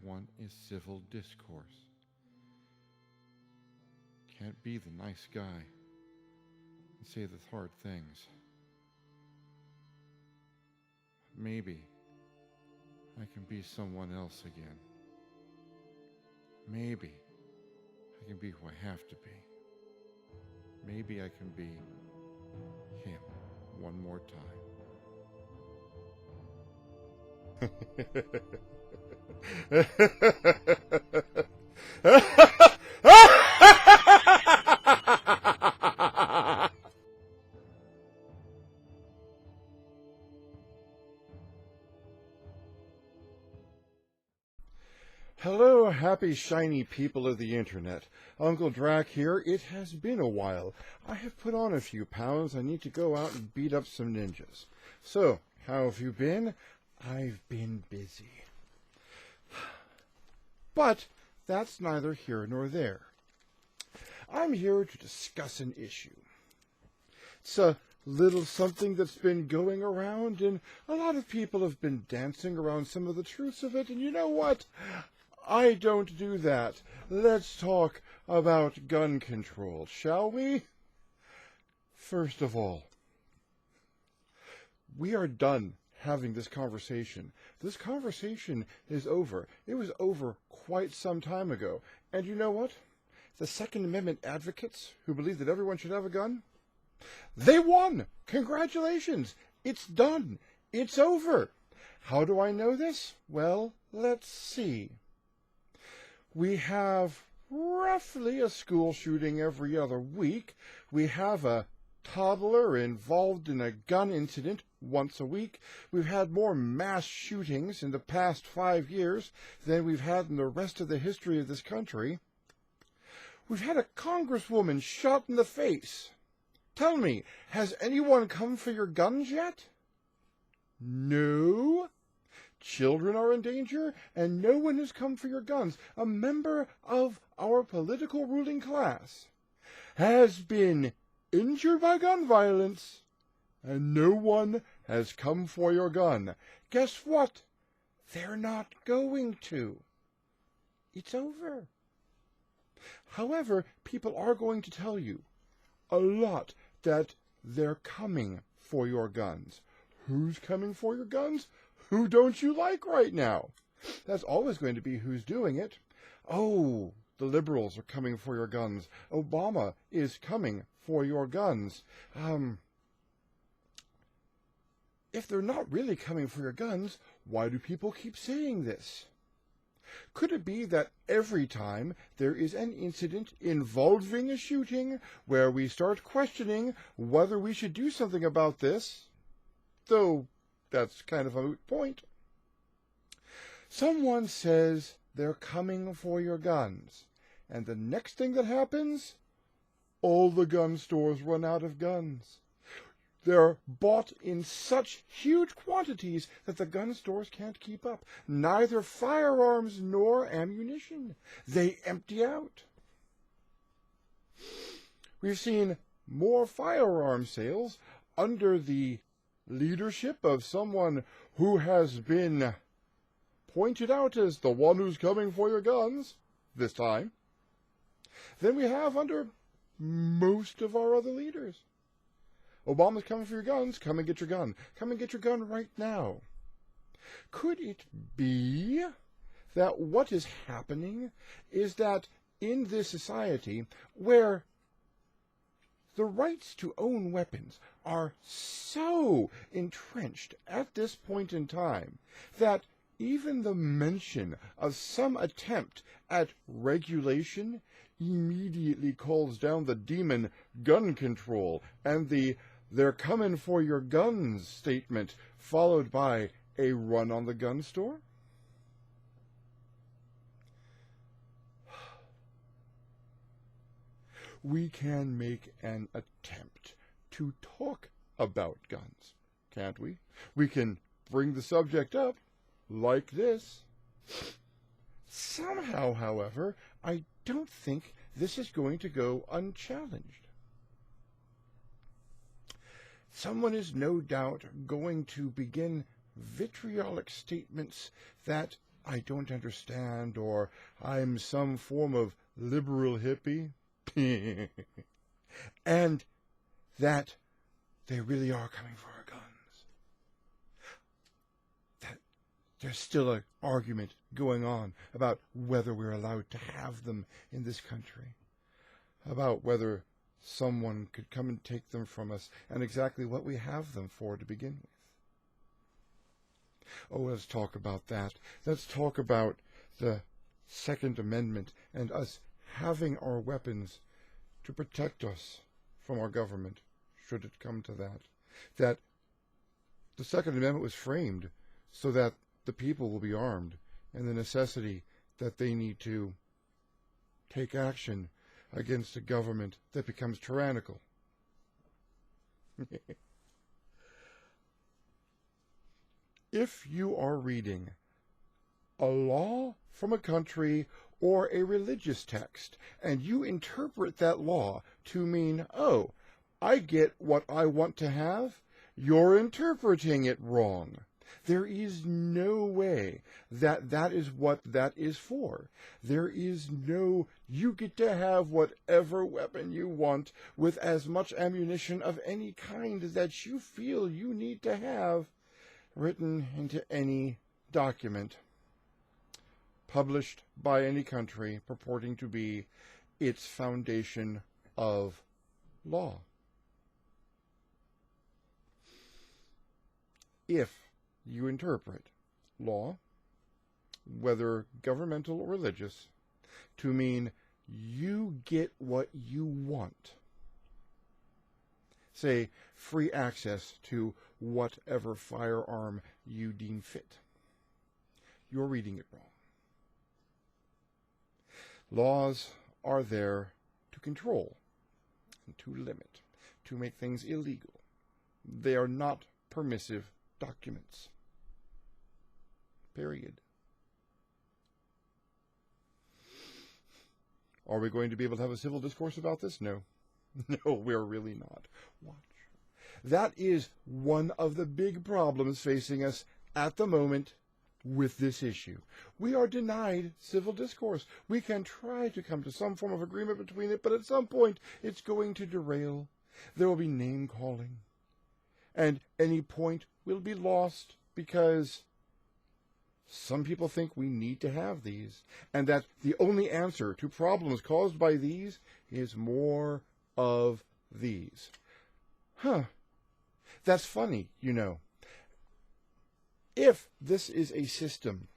want is civil discourse. Can't be the nice guy and say the hard things. Maybe I can be someone else again. Maybe I can be who I have to be. Maybe I can be him one more time. Hello, happy, shiny people of the internet. Uncle Drac here. It has been a while. I have put on a few pounds. I need to go out and beat up some ninjas. So, how have you been? I've been busy. But that's neither here nor there. I'm here to discuss an issue. It's a little something that's been going around, and a lot of people have been dancing around some of the truths of it, and you know what? I don't do that. Let's talk about gun control, shall we? First of all, we are done having this conversation. This conversation is over. It was over quite some time ago. And you know what? The Second Amendment advocates who believe that everyone should have a gun, they won! Congratulations! It's done. It's over. How do I know this? Well, let's see. We have roughly a school shooting every other week. We have a toddler involved in a gun incident once a week. We've had more mass shootings in the past 5 years than we've had in the rest of the history of this country. We've had a congresswoman shot in the face. Tell me, has anyone come for your guns yet? No? Children are in danger, and no one has come for your guns. A member of our political ruling class has been injured by gun violence, and no one has come for your gun. Guess what? They're not going to. It's over. However, people are going to tell you a lot that they're coming for your guns. Who's coming for your guns? Who don't you like right now? That's always going to be who's doing it. Oh, the liberals are coming for your guns. Obama is coming for your guns. If they're not really coming for your guns, why do people keep saying this? Could it be that every time there is an incident involving a shooting where we start questioning whether we should do something about this, though that's kind of a moot point, someone says they're coming for your guns, and the next thing that happens, all the gun stores run out of guns. They're bought in such huge quantities that the gun stores can't keep up. Neither firearms nor ammunition. They empty out. We've seen more firearm sales under the leadership of someone who has been pointed out as the one who's coming for your guns this time than we have under most of our other leaders. Obama's coming for your guns. Come and get your gun. Come and get your gun right now. Could it be that what is happening is that in this society where the rights to own weapons are so entrenched at this point in time that even the mention of some attempt at regulation immediately calls down the demon gun control and the "they're coming for your guns" statement, followed by a run on the gun store? We can make an attempt to talk about guns, can't we? We can bring the subject up like this. Somehow, however, I don't think this is going to go unchallenged. Someone is no doubt going to begin vitriolic statements that I don't understand, or I'm some form of liberal hippie, and that they really are coming for our guns. That there's still an argument going on about whether we're allowed to have them in this country, about whether someone could come and take them from us, and exactly what we have them for to begin with. Oh, let's talk about that. Let's talk about the Second Amendment and us having our weapons to protect us from our government, should it come to that. That the Second Amendment was framed so that the people will be armed, and the necessity that they need to take action against a government that becomes tyrannical. If you are reading a law from a country or a religious text, and you interpret that law to mean, oh, I get what I want to have, you're interpreting it wrong. There is no way that that is what that is for. There is no, you get to have whatever weapon you want with as much ammunition of any kind that you feel you need to have, written into any document published by any country purporting to be its foundation of law. If you interpret law, whether governmental or religious, to mean you get what you want, say, free access to whatever firearm you deem fit, you're reading it wrong. Laws are there to control, and to limit, to make things illegal. They are not permissive documents. Period. Are we going to be able to have a civil discourse about this? No. No, we're really not. Watch. That is one of the big problems facing us at the moment with this issue. We are denied civil discourse. We can try to come to some form of agreement between it, but at some point it's going to derail. There will be name-calling. And any point will be lost because some people think we need to have these, and that the only answer to problems caused by these is more of these. That's funny, you know. If this is a system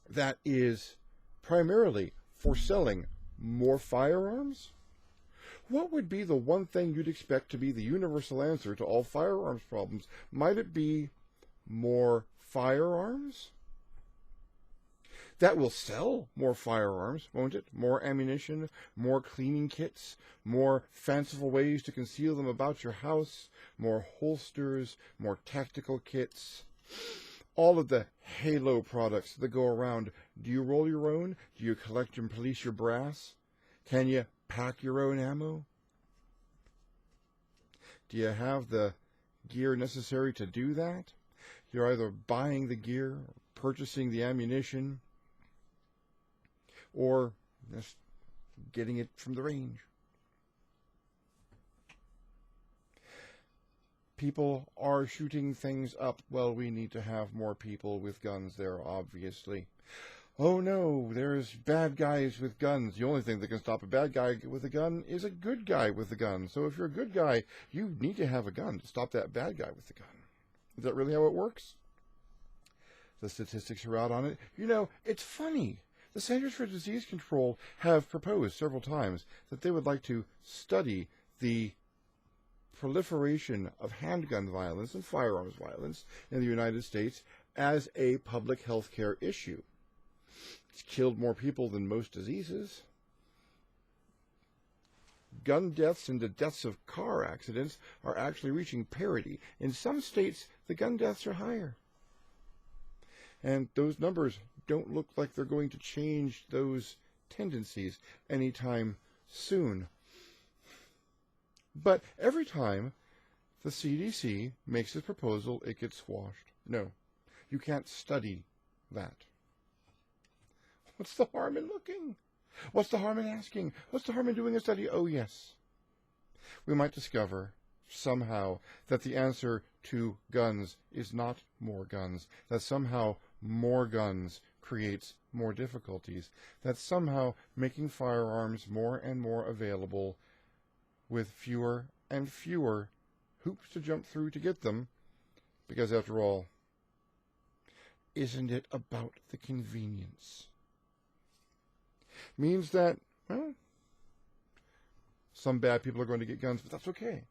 that is primarily for selling more firearms, what would be the one thing you'd expect to be the universal answer to all firearms problems? Might it be more firearms? That will sell more firearms, won't it? More ammunition, more cleaning kits, more fanciful ways to conceal them about your house, more holsters, more tactical kits. All of the halo products that go around. Do you roll your own? Do you collect and police your brass? Can you pack your own ammo? Do you have the gear necessary to do that? You're either buying the gear, purchasing the ammunition, or just getting it from the range. People are shooting things up. Well, we need to have more people with guns there, obviously. Oh no, there's bad guys with guns. The only thing that can stop a bad guy with a gun is a good guy with a gun. So if you're a good guy, you need to have a gun to stop that bad guy with the gun. Is that really how it works? The statistics are out on it. You know, it's funny. The Centers for Disease Control have proposed several times that they would like to study the proliferation of handgun violence and firearms violence in the United States as a public health care issue. It's killed more people than most diseases. Gun deaths and the deaths of car accidents are actually reaching parity. In some states, the gun deaths are higher. And those numbers don't look like they're going to change those tendencies anytime soon. But every time the CDC makes a proposal, it gets squashed. No, you can't study that. What's the harm in looking? What's the harm in asking? What's the harm in doing a study? Oh, yes. We might discover somehow that the answer to guns is not more guns, that somehow more guns creates more difficulties, that somehow making firearms more and more available with fewer and fewer hoops to jump through to get them, because after all, isn't it about the convenience? Means that, well, some bad people are going to get guns, but that's okay.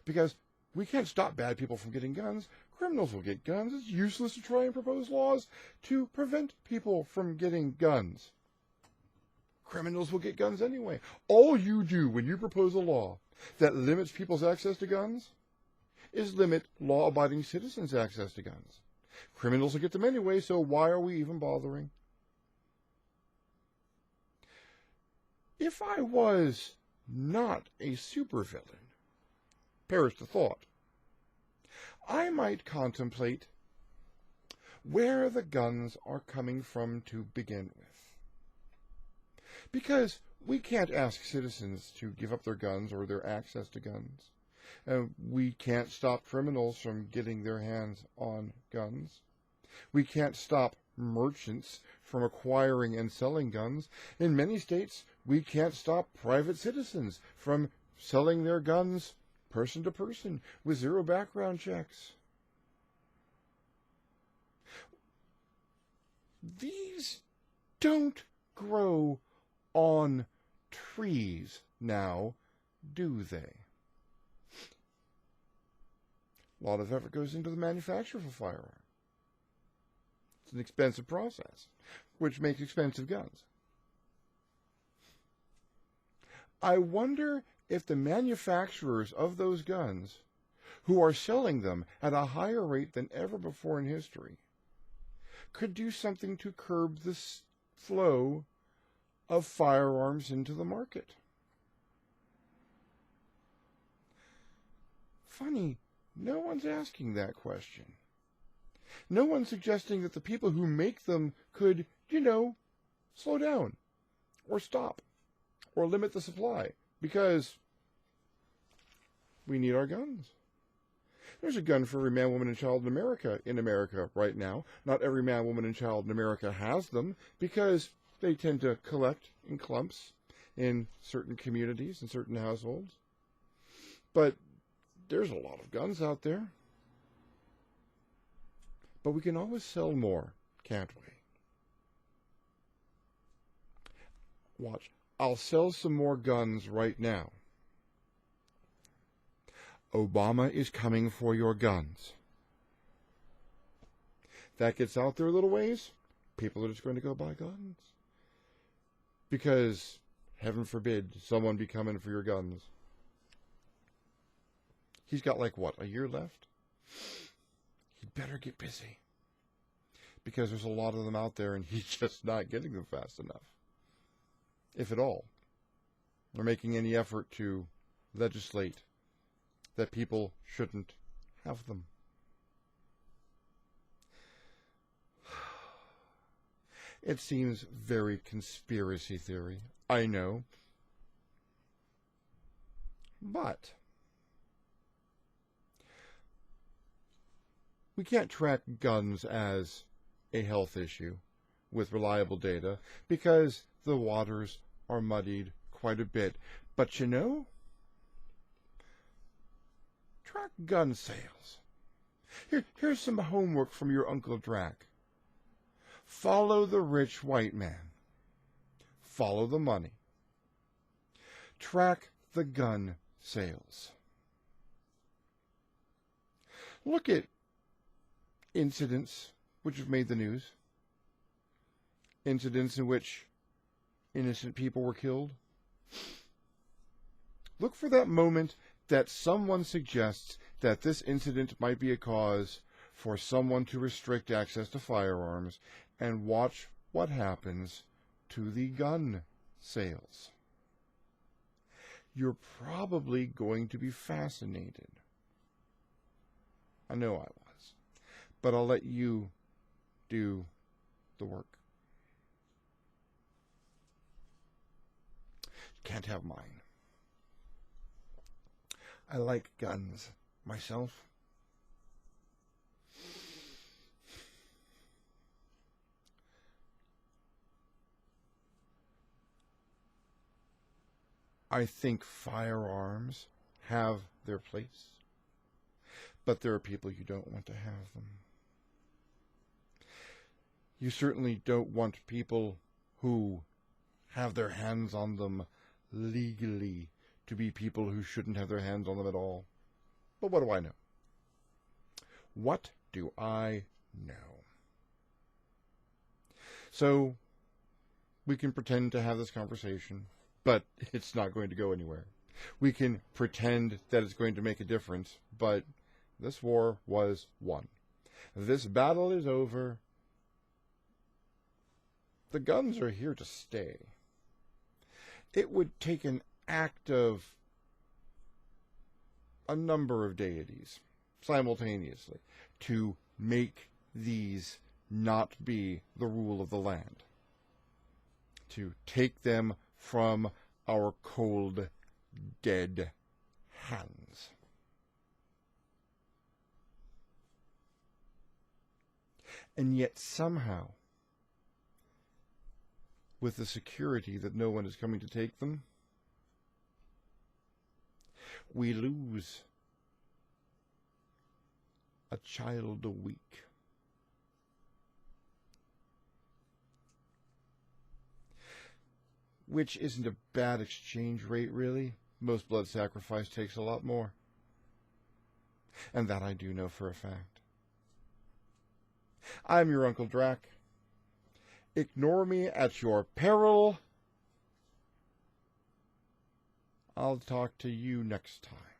Because we can't stop bad people from getting guns. Criminals will get guns. It's useless to try and propose laws to prevent people from getting guns. Criminals will get guns anyway. All you do when you propose a law that limits people's access to guns is limit law-abiding citizens' access to guns. Criminals will get them anyway, so why are we even bothering? If I was not a supervillain, perish the thought, I might contemplate where the guns are coming from to begin with. Because we can't ask citizens to give up their guns or their access to guns. We can't stop criminals from getting their hands on guns. We can't stop merchants from acquiring and selling guns. In many states, we can't stop private citizens from selling their guns person to person with zero background checks. These don't grow on trees now, do they? A lot of effort goes into the manufacture of a firearm. It's an expensive process, which makes expensive guns. I wonder if the manufacturers of those guns, who are selling them at a higher rate than ever before in history, could do something to curb the flow of firearms into the market. Funny, no one's asking that question. No one's suggesting that the people who make them could, slow down, or stop, or limit the supply, because we need our guns. There's a gun for every man, woman, and child in America right now. Not every man, woman, and child in America has them, because they tend to collect in clumps in certain communities and certain households. But there's a lot of guns out there. But we can always sell more, can't we? Watch. I'll sell some more guns right now. Obama is coming for your guns. That gets out there a little ways, people are just going to go buy guns. Because, heaven forbid, someone be coming for your guns. He's got a year left? He'd better get busy. Because there's a lot of them out there and he's just not getting them fast enough. If at all. Or making any effort to legislate that people shouldn't have them. It seems very conspiracy theory, I know. But we can't track guns as a health issue with reliable data because the waters are muddied quite a bit. But track gun sales. Here's some homework from your Uncle Drac. Follow the rich white man. Follow the money. Track the gun sales. Look at incidents which have made the news. Incidents in which innocent people were killed. Look for that moment that someone suggests that this incident might be a cause for someone to restrict access to firearms, and watch what happens to the gun sales. You're probably going to be fascinated. I know I was. But I'll let you do the work. can't have mine. I like guns myself. I think firearms have their place, but there are people you don't want to have them. You certainly don't want people who have their hands on them legally to be people who shouldn't have their hands on them at all. But what do I know? What do I know? So, we can pretend to have this conversation, but it's not going to go anywhere. We can pretend that it's going to make a difference, but this war was won. This battle is over. The guns are here to stay. It would take an act of a number of deities simultaneously to make these not be the rule of the land, to take them from our cold, dead hands. And yet somehow, with the security that no one is coming to take them, we lose a child a week. Which isn't a bad exchange rate, really. Most blood sacrifice takes a lot more. And that I do know for a fact. I'm your Uncle Drac. Ignore me at your peril. I'll talk to you next time.